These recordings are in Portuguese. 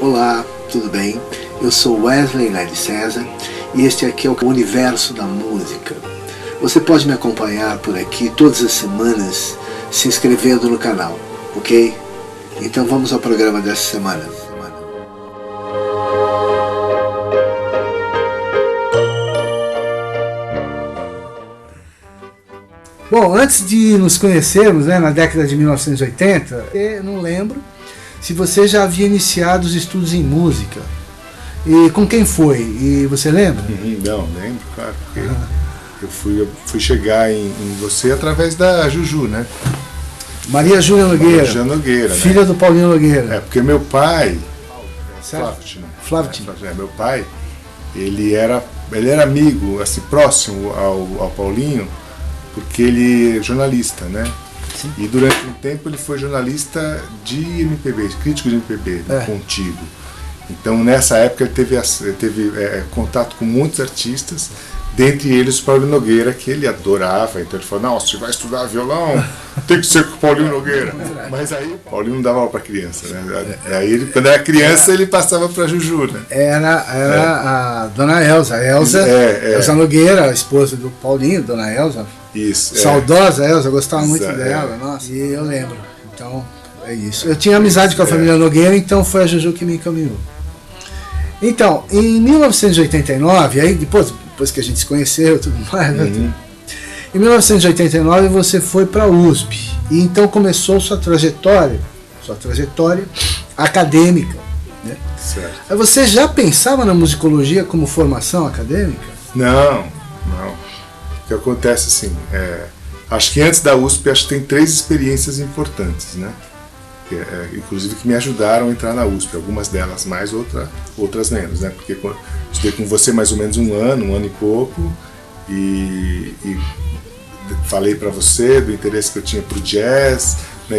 Olá, tudo bem? Eu sou Wesley Lely César e este aqui é o Universo da Música. Você pode me acompanhar por aqui todas as semanas se inscrevendo no canal, ok? Então vamos ao programa dessa semana. Bom, antes de nos conhecermos, na década de 1980, eu não lembro se você já havia iniciado os estudos em música. E com quem foi? E você lembra? Não, lembro, claro. Eu fui chegar em você através da Juju, né? Maria Júlia Nogueira. Maria Júlia Nogueira, filha do Paulinho Nogueira. Porque meu pai... Flávio. Meu pai, ele era amigo, assim, próximo ao Paulinho, porque ele é jornalista, né? Sim. E durante um tempo ele foi jornalista de MPB, crítico de MPB, contigo. Então nessa época ele teve contato com muitos artistas, dentre eles o Paulinho Nogueira, que ele adorava. Então ele falou, não, se vai estudar violão, tem que ser com o Paulinho Nogueira. Mas aí o Paulinho não dava aula para criança, né? Aí ele, quando era criança, ele passava para Juju, né? Era a dona Elza Nogueira, a esposa do Paulinho, dona Elza. Isso. Saudosa Elza, eu gostava muito dela, nossa. E eu lembro. Então, é isso. Eu tinha amizade com a família Nogueira, então foi a Juju que me encaminhou. Então, em 1989, aí depois que a gente se conheceu e tudo mais, né? Em 1989 você foi para a USP e então começou sua trajetória acadêmica, né? Certo. Aí você já pensava na musicologia como formação acadêmica? Não. O que acontece assim, acho que antes da USP tem 3 experiências importantes, né? Inclusive que me ajudaram a entrar na USP, algumas delas mais, outras menos, né? Porque estudei com você mais ou menos um ano e pouco, e falei para você do interesse que eu tinha pro jazz, né?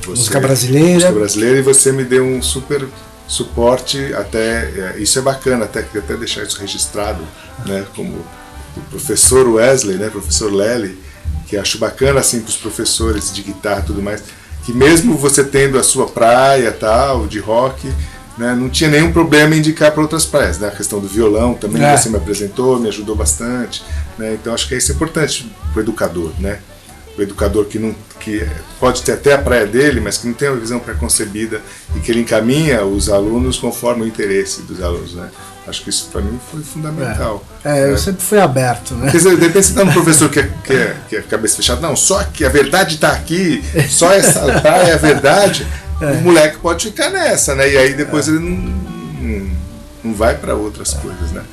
Música brasileira, e você me deu um super suporte, até isso é bacana, até deixar isso registrado, né? Como o professor Wesley, né? Professor Lely, que acho bacana assim para os professores de guitarra e tudo mais, que mesmo você tendo a sua praia tal, de rock, né, não tinha nenhum problema em indicar para outras praias, né? A questão do violão também você me apresentou, me ajudou bastante, né? Então acho que isso é importante para o educador, né? O educador que pode ter até a praia dele, mas que não tem uma visão preconcebida e que ele encaminha os alunos conforme o interesse dos alunos, né? Acho que isso para mim foi fundamental. Eu sempre fui aberto, né? Quer dizer, de repente você está um professor que é cabeça fechada, não, só que a verdade está aqui, só essa praia é a verdade, o moleque pode ficar nessa, né? E aí depois ele não vai para outras coisas, né?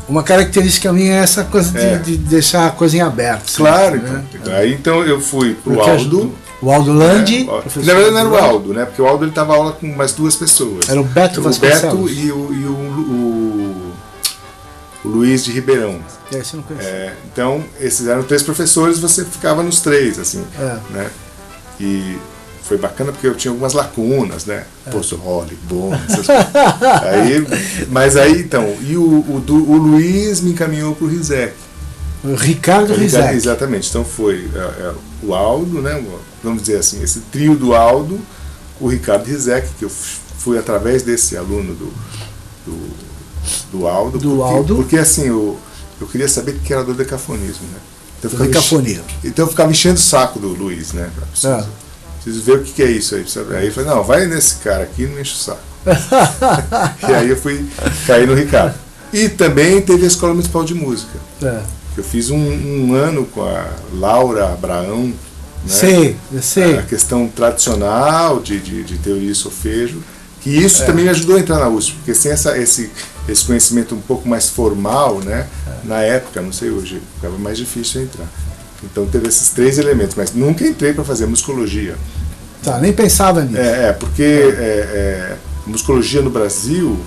Uma característica minha é essa coisa de deixar a coisa em aberto. Claro, né? Então eu fui pro Aldo. O Aldo Landi. Na verdade não era o Aldo, né? Porque o Aldo ele dava aula com mais 2 pessoas. Era o Beto Vasconcelos. O Beto e o Luiz de Ribeirão. Esse eu não conheço. Então, esses eram 3 professores, você ficava nos 3, assim. Né? E foi bacana porque eu tinha algumas lacunas, né? Posto Holly, bom, essas coisas. Mas aí, então, e o Luiz me encaminhou pro Rizek. O Ricardo Rizek. Exatamente. Então foi o Aldo, né? Vamos dizer assim, esse trio do Aldo, o Ricardo Rizek, que eu fui através desse aluno do Aldo. Porque assim, eu queria saber o que era dodecafonismo, né? Então eu ficava enchendo o saco do Luiz, né? Preciso ver o que é isso aí. Aí eu falei, não, vai nesse cara aqui e não enche o saco. E aí eu fui cair no Ricardo. E também teve a Escola Municipal de Música. Eu fiz um ano com a Laura Abraão, né? Sei. A questão tradicional de teoria e solfejo, que isso também me ajudou a entrar na USP, porque sem esse conhecimento um pouco mais formal, né? Na época, não sei hoje, ficava mais difícil entrar. Então teve esses 3 elementos, mas nunca entrei para fazer musicologia. Nem pensava nisso. Porque musicologia no Brasil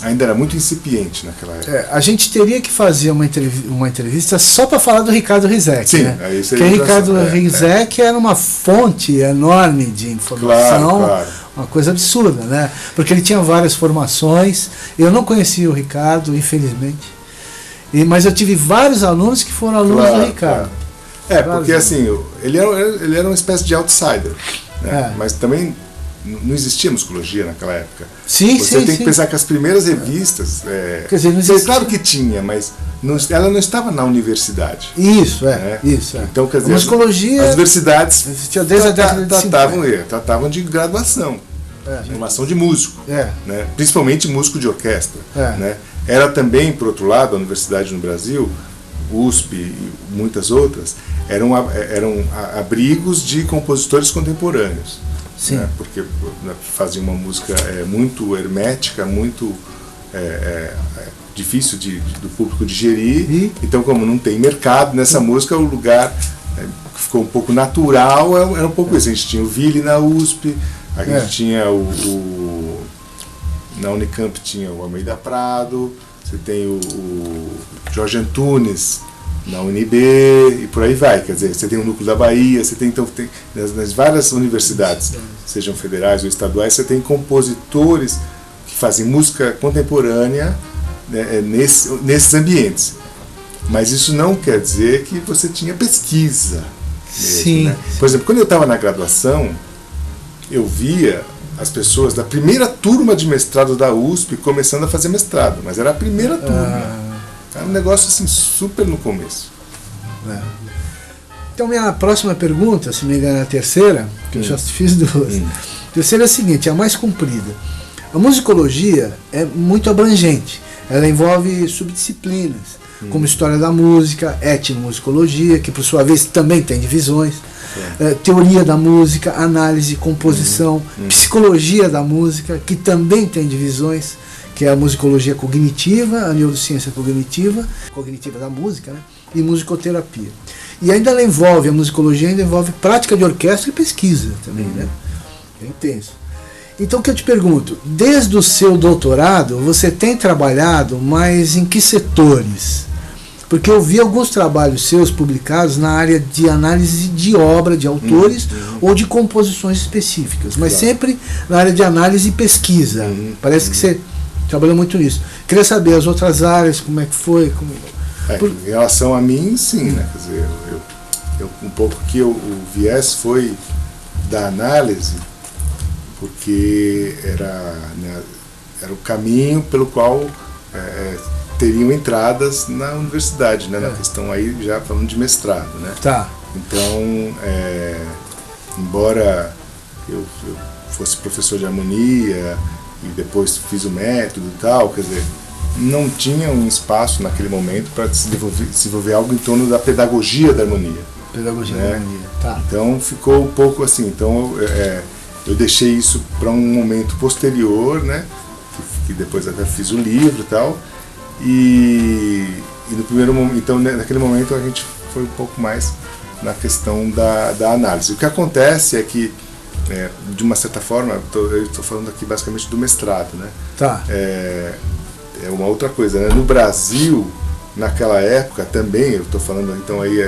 ainda era muito incipiente naquela época. A gente teria que fazer uma entrevista só para falar do Ricardo Rizek. Sim, né? Porque o Ricardo Rizek era uma fonte enorme de informação, claro. Uma coisa absurda, né? Porque ele tinha várias formações. Eu não conhecia o Ricardo, infelizmente. Mas eu tive vários alunos que foram alunos do Ricardo. Porque assim, ele era uma espécie de outsider, né? Mas também não existia musicologia naquela época. Sim, Você tem que sim. pensar que as primeiras revistas, Quer dizer, não existia. claro que tinha, mas ela não estava na universidade. Isso, Né? Isso. Então, quer dizer, a musicologia as universidades existia desde a década de 50. tratavam de graduação, de formação de músico, né? Principalmente músico de orquestra. Né? Era também, por outro lado, a universidade no Brasil, USP e muitas outras, eram abrigos de compositores contemporâneos. Sim. Né? Porque faziam uma música muito hermética, muito difícil do público digerir. Então, como não tem mercado nessa música, o lugar ficou um pouco natural, era um pouco isso. A gente tinha o Ville na USP, a gente tinha na Unicamp tinha o Almeida Prado, você tem o Jorge Antunes na UNB e por aí vai. Quer dizer, você tem o Núcleo da Bahia, você tem, então, nas várias universidades, sejam federais ou estaduais, você tem compositores que fazem música contemporânea, né, nesses ambientes. Mas isso não quer dizer que você tinha pesquisa mesmo, Sim. né? Por exemplo, quando eu estava na graduação, eu via as pessoas da primeira turma de mestrado da USP começando a fazer mestrado, mas era a primeira turma. Era um negócio assim super no começo. Então, minha próxima pergunta, se não me engano, é a terceira, que eu já fiz duas. A terceira é a seguinte, é a mais comprida. A musicologia é muito abrangente. Ela envolve subdisciplinas, como história da música, etnomusicologia, que por sua vez também tem divisões, teoria da música, análise, composição, psicologia da música, que também tem divisões, que é a musicologia cognitiva, a neurociência cognitiva da música, né? E musicoterapia. E ainda ela envolve, a musicologia ainda envolve prática de orquestra e pesquisa também, né? É intenso. Então, o que eu te pergunto, desde o seu doutorado, você tem trabalhado mais em que setores? Porque eu vi alguns trabalhos seus publicados na área de análise de obra, de autores, ou de composições específicas, mas sempre na área de análise e pesquisa. Parece que você trabalhou muito nisso. Queria saber as outras áreas, como é que foi. Em relação a mim, sim, né? Quer dizer, um pouco que o viés foi da análise, porque era o caminho pelo qual teriam entradas na universidade, né? Na questão aí já falando de mestrado, né? Tá. Então, embora eu fosse professor de harmonia e depois fiz o método e tal, quer dizer, não tinha um espaço naquele momento para desenvolver algo em torno da pedagogia da harmonia. Pedagogia né? da harmonia, tá. Então ficou um pouco assim. Então eu deixei isso para um momento posterior, né? Que depois até fiz o livro e tal. E no primeiro momento, então naquele momento a gente foi um pouco mais na questão da análise. O que acontece é que, de uma certa forma, eu estou falando aqui basicamente do mestrado, né? Tá. É uma outra coisa, né? No Brasil, naquela época também, eu estou falando então aí,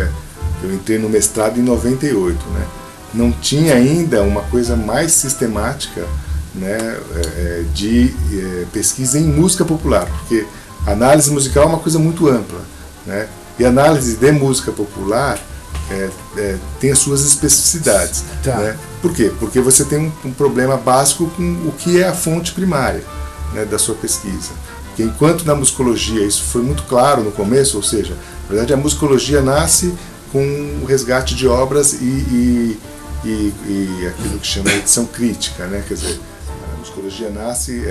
eu entrei no mestrado em 98, né? Não tinha ainda uma coisa mais sistemática, né, de pesquisa em música popular, porque a análise musical é uma coisa muito ampla, né? E a análise de música popular tem as suas especificidades. Tá. Né? Por quê? Porque você tem um problema básico com o que é a fonte primária, né, da sua pesquisa. Porque enquanto na musicologia isso foi muito claro no começo, ou seja, na verdade a musicologia nasce com o resgate de obras e aquilo que chama de edição crítica, né? Quer dizer, a musicologia nasce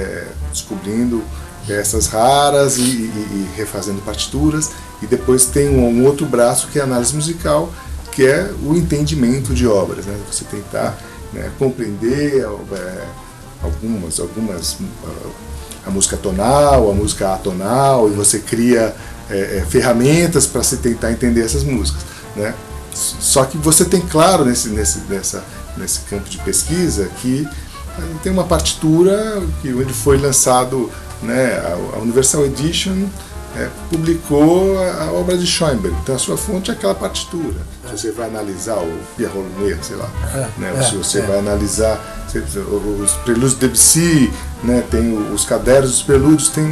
descobrindo peças raras e refazendo partituras, e depois tem um outro braço que é a análise musical, que é o entendimento de obras, né? Você tentar, né, compreender algumas a música tonal, a música atonal, e você cria ferramentas para se tentar entender essas músicas, né? Só que você tem claro nesse campo de pesquisa que tem uma partitura onde foi lançado, né, a Universal Edition publicou a obra de Schoenberg. Então a sua fonte é aquela partitura. Se você vai analisar o Pierre Rolonnet, sei lá, né, se você vai analisar os prelúdios de Debussy, né, tem os cadernos dos prelúdios, tem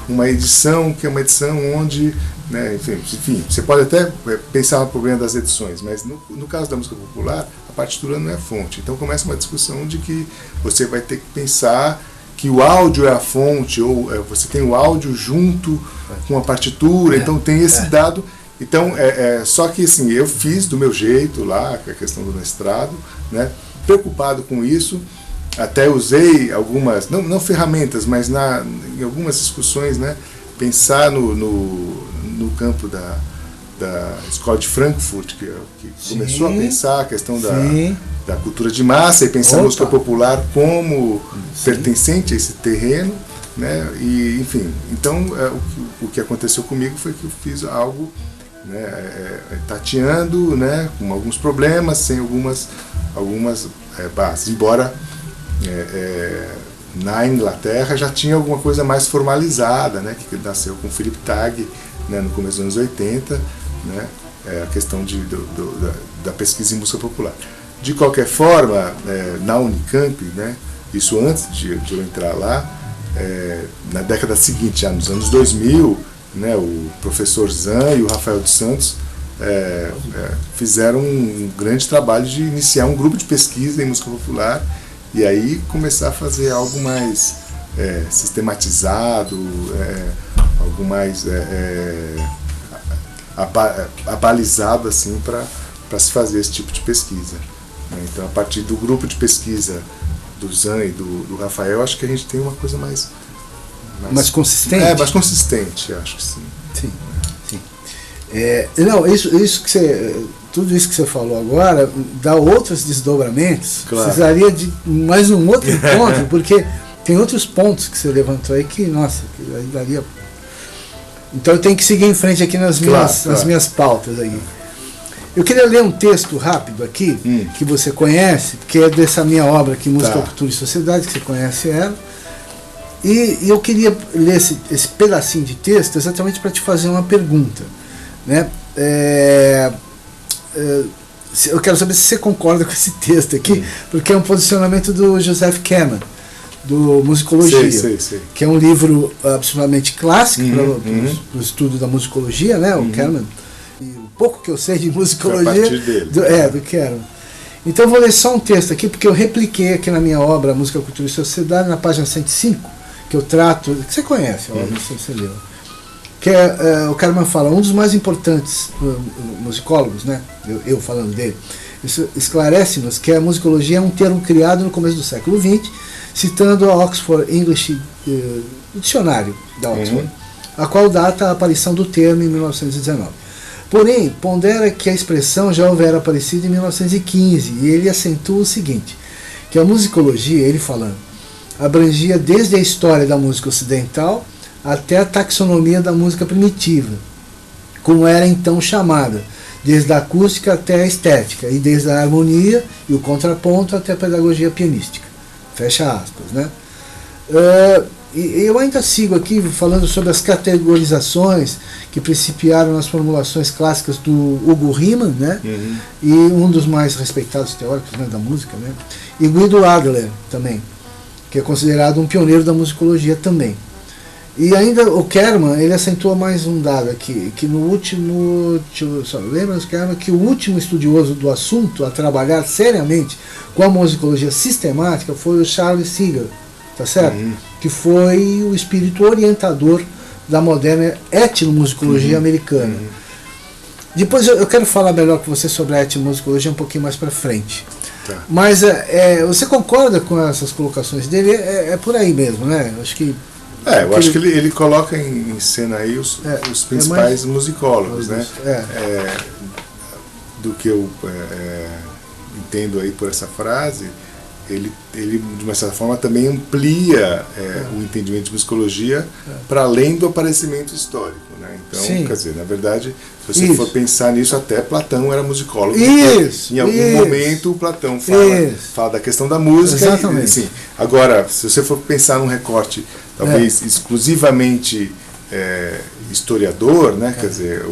uma edição que é uma edição onde, né, enfim, você pode até pensar no problema das edições, mas no caso da música popular, a partitura não é a fonte. Então começa uma discussão de que você vai ter que pensar que o áudio é a fonte, ou você tem o áudio junto com a partitura, então tem esse dado. Então, só que assim, eu fiz do meu jeito lá, com a questão do mestrado, né, preocupado com isso, até usei algumas, não ferramentas, mas em algumas discussões, né, pensar no campo da Escola de Frankfurt, que começou a pensar a questão da cultura de massa e pensar a música popular como pertencente a esse terreno, né? E, enfim, então o que aconteceu comigo foi que eu fiz algo, né, tateando, né, com alguns problemas, sem algumas bases, embora na Inglaterra já tinha alguma coisa mais formalizada, né, que nasceu com Philip Tagg, né, no começo dos anos 80, né, a questão da pesquisa em música popular. De qualquer forma, na Unicamp, né, isso antes de eu entrar lá, na década seguinte, já nos anos 2000, né, o professor Zan e o Rafael dos Santos fizeram um grande trabalho de iniciar um grupo de pesquisa em música popular e aí começar a fazer algo mais sistematizado, algo mais abalizado assim, para se fazer esse tipo de pesquisa. Então, a partir do grupo de pesquisa do Zan e do Rafael, acho que a gente tem uma coisa mais consistente? Mais consistente, acho que sim. Sim. Não, tudo isso que você falou agora dá outros desdobramentos. Claro. Precisaria de mais um outro encontro, porque tem outros pontos que você levantou aí que, nossa, que aí daria. Então eu tenho que seguir em frente aqui nas minhas pautas aí. Eu queria ler um texto rápido aqui, que você conhece, que é dessa minha obra aqui, Música, Cultura e Sociedade, que você conhece ela. E eu queria ler esse pedacinho de texto exatamente para te fazer uma pergunta, né? Eu quero saber se você concorda com esse texto aqui, porque é um posicionamento do Joseph Kerman, do Musicologia, sei. Que é um livro absolutamente clássico para o estudo da musicologia, né? O Kerman. E o pouco que eu sei de musicologia do Kerman. Então eu vou ler só um texto aqui, porque eu repliquei aqui na minha obra Música, Cultura e Sociedade, na página 105, que eu trato, que você conhece, não sei se você leu, que o Kerman fala, um dos mais importantes musicólogos, né, eu falando dele, isso esclarece-nos que a musicologia é um termo criado no começo do século XX, citando a Oxford English, o dicionário da Oxford, a qual data a aparição do termo em 1919. Porém, pondera que a expressão já houvera aparecido em 1915, e ele acentua o seguinte, que a musicologia, ele falando, abrangia desde a história da música ocidental até a taxonomia da música primitiva, como era então chamada, desde a acústica até a estética, e desde a harmonia e o contraponto até a pedagogia pianística. Fecha aspas, né? E eu ainda sigo aqui falando sobre as categorizações que principiaram nas formulações clássicas do Hugo Riemann, né? E um dos mais respeitados teóricos, né, da música, né? E Guido Adler também, que é considerado um pioneiro da musicologia também. E ainda o Kerman, ele acentua mais um dado aqui, que no último, lembra Kerman, que o último estudioso do assunto a trabalhar seriamente com a musicologia sistemática foi o Charles Seeger, tá certo? Que foi o espírito orientador da moderna etnomusicologia americana. Depois eu quero falar melhor com você sobre a etnomusicologia um pouquinho mais para frente. Mas você concorda com essas colocações dele? É por aí mesmo, né? Acho que acho que ele coloca em cena aí os principais musicólogos, né? Do que eu entendo aí por essa frase, ele de uma certa forma também amplia o entendimento de musicologia para além do aparecimento histórico, né? Então, quer dizer, na verdade, se você for pensar nisso, até Platão era musicólogo. Em algum momento, Platão fala da questão da música. Exatamente. Assim, agora, se você for pensar num recorte talvez exclusivamente historiador, né? Quer dizer,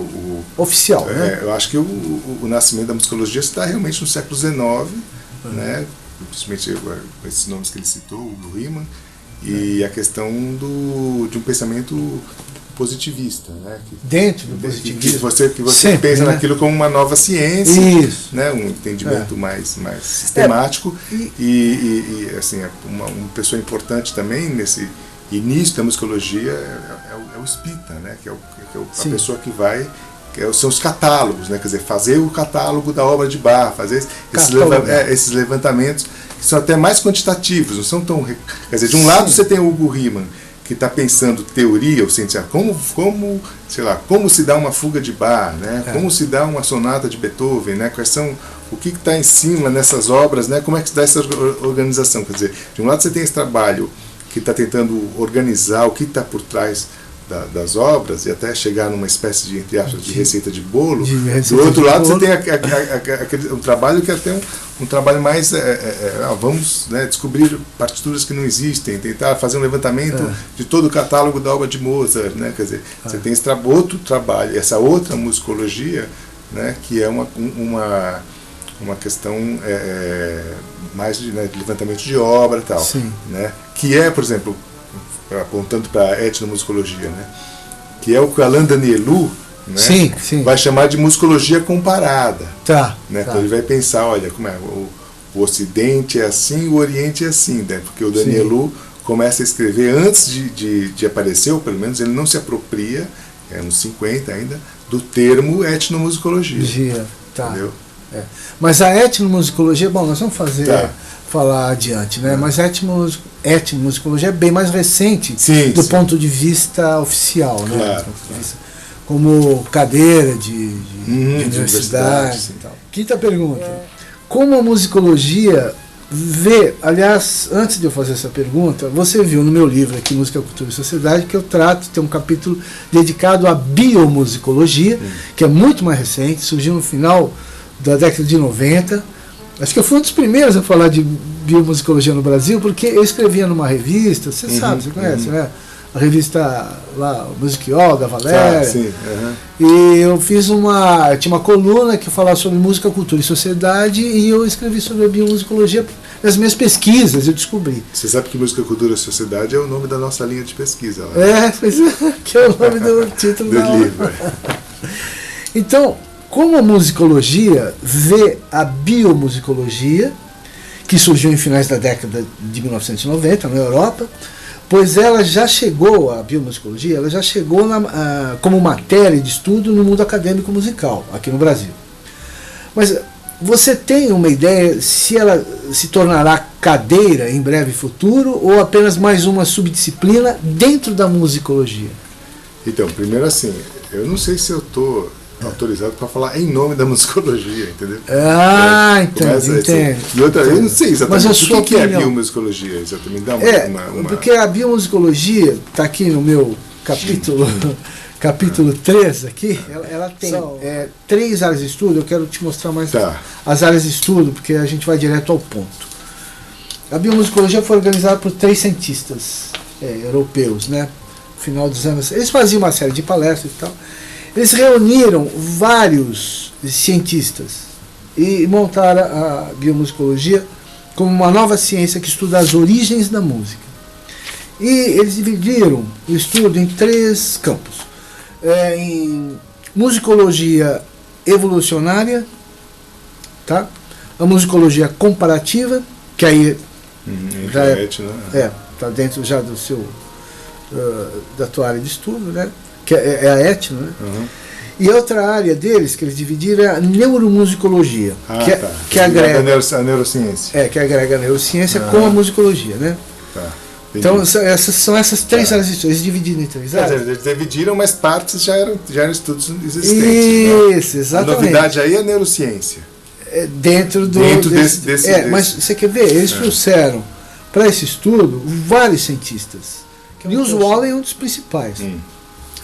oficial, né? Eu acho que o nascimento da musicologia se dá realmente no século XIX, né? Principalmente com esses nomes que ele citou, o Riemann, e a questão de um pensamento positivista, né? Dentro do positivismo. Que você sempre, pensa, né, naquilo como uma nova ciência, isso, né? Um entendimento mais sistemático. E assim, uma pessoa importante também nesse início da musicologia é o espírita, né? Que é a pessoa que vai... são os catálogos, né? Quer dizer, fazer o catálogo da obra de Bach, fazer esses levantamentos que são até mais quantitativos, não são tão... Quer dizer, de um lado você tem o Hugo Riemann, que está pensando teoria, ou seja, como se dá uma fuga de Bach, né? Como se dá uma sonata de Beethoven, né? O que está em cima nessas obras, né? Como é que se dá essa organização? Quer dizer, de um lado você tem esse trabalho que está tentando organizar o que está por trás das obras e até chegar numa espécie de, entre aspas, de receita de bolo. Do outro lado você tem um trabalho que é até um trabalho mais vamos, né, descobrir partituras que não existem, tentar fazer um levantamento de todo o catálogo da obra de Mozart, né? Quer dizer, você tem esse outro trabalho, essa outra musicologia, né, que é uma questão mais de levantamento de obra e tal, né? Que é, por exemplo, apontando para a etnomusicologia, né? Que é o que Alain Danielou, né, vai chamar de musicologia comparada. Né? Então ele vai pensar, olha, como é, o Ocidente é assim, o Oriente é assim, né? Porque o Danielou começa a escrever antes de aparecer, ou pelo menos ele não se apropria, nos 50 ainda, do termo etnomusicologia. Entendeu? Mas a etnomusicologia, bom, nós vamos falar adiante, né? Mas a etnomusicologia é bem mais recente do ponto de vista oficial, né? Como cadeira de universidade e tal. Quinta pergunta. Como a musicologia vê, aliás, antes de eu fazer essa pergunta, você viu no meu livro aqui, Música, Cultura e Sociedade, que eu trato, tem um capítulo dedicado à biomusicologia, que é muito mais recente, surgiu no final da década de 90. Acho que eu fui um dos primeiros a falar de biomusicologia no Brasil, porque eu escrevia numa revista, você sabe, você conhece, né? A revista lá, Music Yoga, Valéria. E eu fiz tinha uma coluna que falava sobre música, cultura e sociedade, e eu escrevi sobre a biomusicologia nas minhas pesquisas, eu descobri. Você sabe que música, cultura e sociedade é o nome da nossa linha de pesquisa, né? Que é o nome do título do livro. Então, como a musicologia vê a biomusicologia, que surgiu em finais da década de 1990 na Europa, pois ela já chegou, a biomusicologia, ela já chegou como matéria de estudo no mundo acadêmico musical, aqui no Brasil. Mas você tem uma ideia se ela se tornará cadeira em breve futuro ou apenas mais uma subdisciplina dentro da musicologia? Então, primeiro assim, eu não sei se eu estou autorizado para falar em nome da musicologia, entendeu? Entendo. E outra, eu não sei exatamente o que é a biomusicologia, exatamente. Dá porque a biomusicologia, está aqui no meu capítulo 3 aqui, ela tem 3 áreas de estudo. Eu quero te mostrar mais as áreas de estudo, porque a gente vai direto ao ponto. A biomusicologia foi organizada por 3 cientistas europeus, né? No final dos anos, eles faziam uma série de palestras e tal. Eles reuniram vários cientistas e montaram a biomusicologia como uma nova ciência que estuda as origens da música. E eles dividiram o estudo em 3 campos. Em musicologia evolucionária, tá? A musicologia comparativa, que aí está dentro já do da tua área de estudo, né? Que é a etno, né? E outra área deles, que eles dividiram, é a neuromusicologia, que agrega a neurociência. Que agrega a neurociência com a musicologia, né? Então, são essas 3 áreas de estudo. Eles dividiram em 3 áreas. Eles dividiram, mas partes já eram estudos existentes. Isso, exatamente. A novidade aí é a neurociência. Dentro desse. Mas você quer ver? Eles trouxeram para esse estudo vários cientistas. E o Wallen é um dos principais.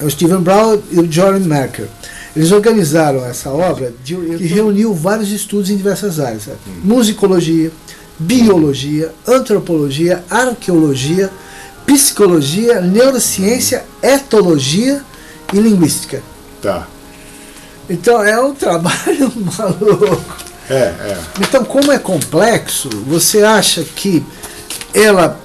O Stephen Brown e o Jordan Merker. Eles organizaram essa obra que reuniu vários estudos em diversas áreas. Musicologia, biologia, antropologia, arqueologia, psicologia, neurociência, etologia e linguística. Então é um trabalho maluco. Então, como é complexo, você acha que ela,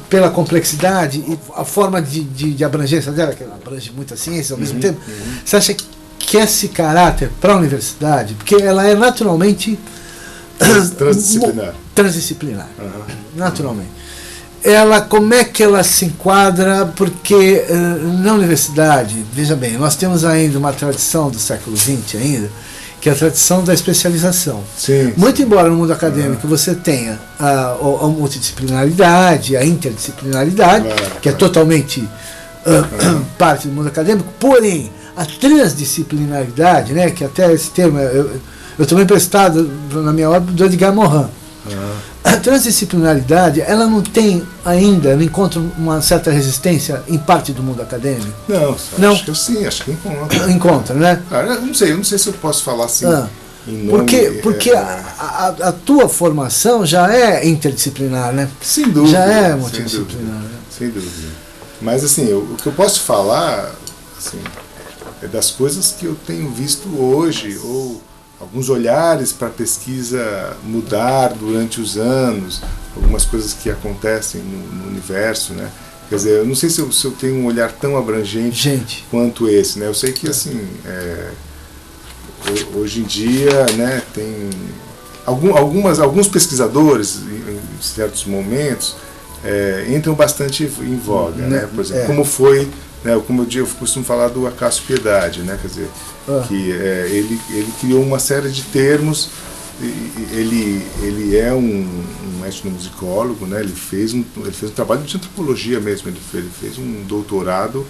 pela complexidade e a forma de abrangência dela, que ela abrange muita ciência ao mesmo tempo, você acha que esse caráter para a universidade, porque ela é naturalmente transdisciplinar, naturalmente, ela, como é que ela se enquadra? Porque na universidade, veja bem, nós temos ainda uma tradição do século XX ainda, que é a tradição da especialização. Sim, muito embora no mundo acadêmico você tenha a multidisciplinaridade, a interdisciplinaridade, que é totalmente parte do mundo acadêmico, porém a transdisciplinaridade, né, que até esse termo eu tomei emprestado na minha obra do Edgar Morin. A transdisciplinaridade, ela não tem ainda, não encontra uma certa resistência em parte do mundo acadêmico? Não, acho que sim, acho que encontra. Encontra, né? Eu não sei se eu posso falar assim. Em nome, porque a tua formação já é interdisciplinar, né? Sem dúvida. Já é multidisciplinar. Sem dúvida. Mas assim, o que eu posso falar assim, é das coisas que eu tenho visto hoje, ou alguns olhares para a pesquisa mudar durante os anos, algumas coisas que acontecem no universo, né? Quer dizer, eu não sei se eu tenho um olhar tão abrangente quanto esse, né? Eu sei que assim, hoje em dia, né, tem alguns pesquisadores em certos momentos entram bastante em voga, né? Por exemplo, como foi, né, como eu costumo falar do Acácio Piedade, né? Quer dizer, que ele criou uma série de termos. Ele é um etnomusicólogo, né? Ele fez um trabalho de antropologia mesmo. Ele fez um doutorado.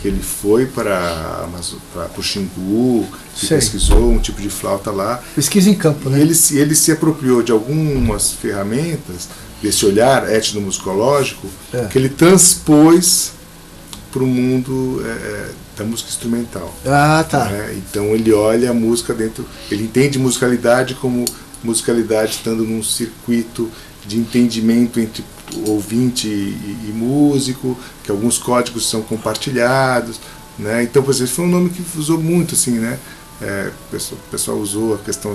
Ele foi para o Xingu, pesquisou um tipo de flauta lá. Pesquisa em campo, né? E ele se apropriou de algumas ferramentas desse olhar etnomusicológico que ele transpôs para o mundo da música instrumental. Tá. Então ele olha a música ele entende musicalidade como musicalidade estando num circuito de entendimento entre ouvinte e músico, que alguns códigos são compartilhados, né? Então, por exemplo, foi um nome que usou muito, assim, né? O pessoal usou a questão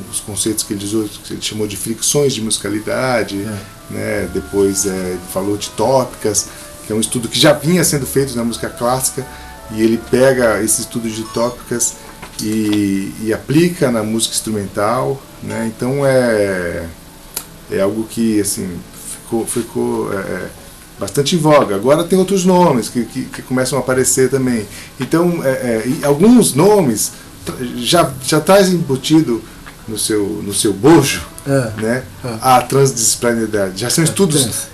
dos conceitos que ele usou, que ele chamou de fricções de musicalidade, né? Depois falou de tópicas, que é um estudo que já vinha sendo feito na música clássica, e ele pega esse estudo de tópicas e aplica na música instrumental, né? Então é algo que assim ficou bastante em voga. Agora tem outros nomes que começam a aparecer também. Então alguns nomes já trazem embutido no seu bojo, né, a transdisciplinaridade. Já são estudos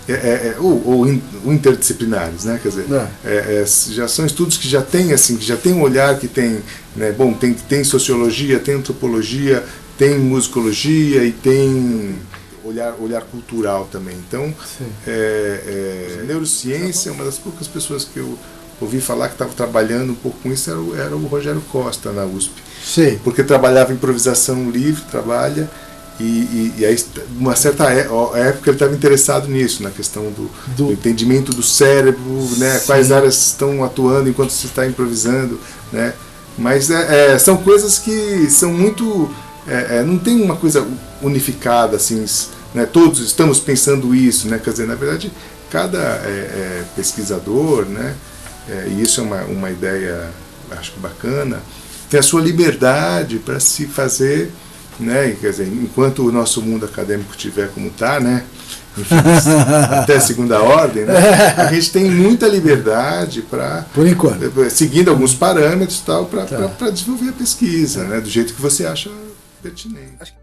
ou interdisciplinares, né? Quer dizer, já são estudos que já têm um olhar que tem, né, tem sociologia, tem antropologia, tem musicologia e tem olhar cultural também. Então, neurociência, uma das poucas pessoas que eu ouvi falar que estava trabalhando um pouco com isso era o Rogério Costa, na USP. Sim. Porque trabalhava improvisação livre, e aí, uma certa época ele estava interessado nisso, na questão do entendimento do cérebro, né? Quais áreas estão atuando enquanto você está improvisando, né? Mas são coisas que são muito... não tem uma coisa unificada, assim, né? Todos estamos pensando isso, né? Quer dizer, na verdade, cada pesquisador, né? E isso é uma ideia, acho que bacana, tem a sua liberdade para se fazer, né? Quer dizer, enquanto o nosso mundo acadêmico estiver como está, né? Enfim, até a segunda ordem, né? A gente tem muita liberdade para, por enquanto, seguindo alguns parâmetros, tal, para desenvolver a pesquisa, né? Do jeito que você acha pertinente.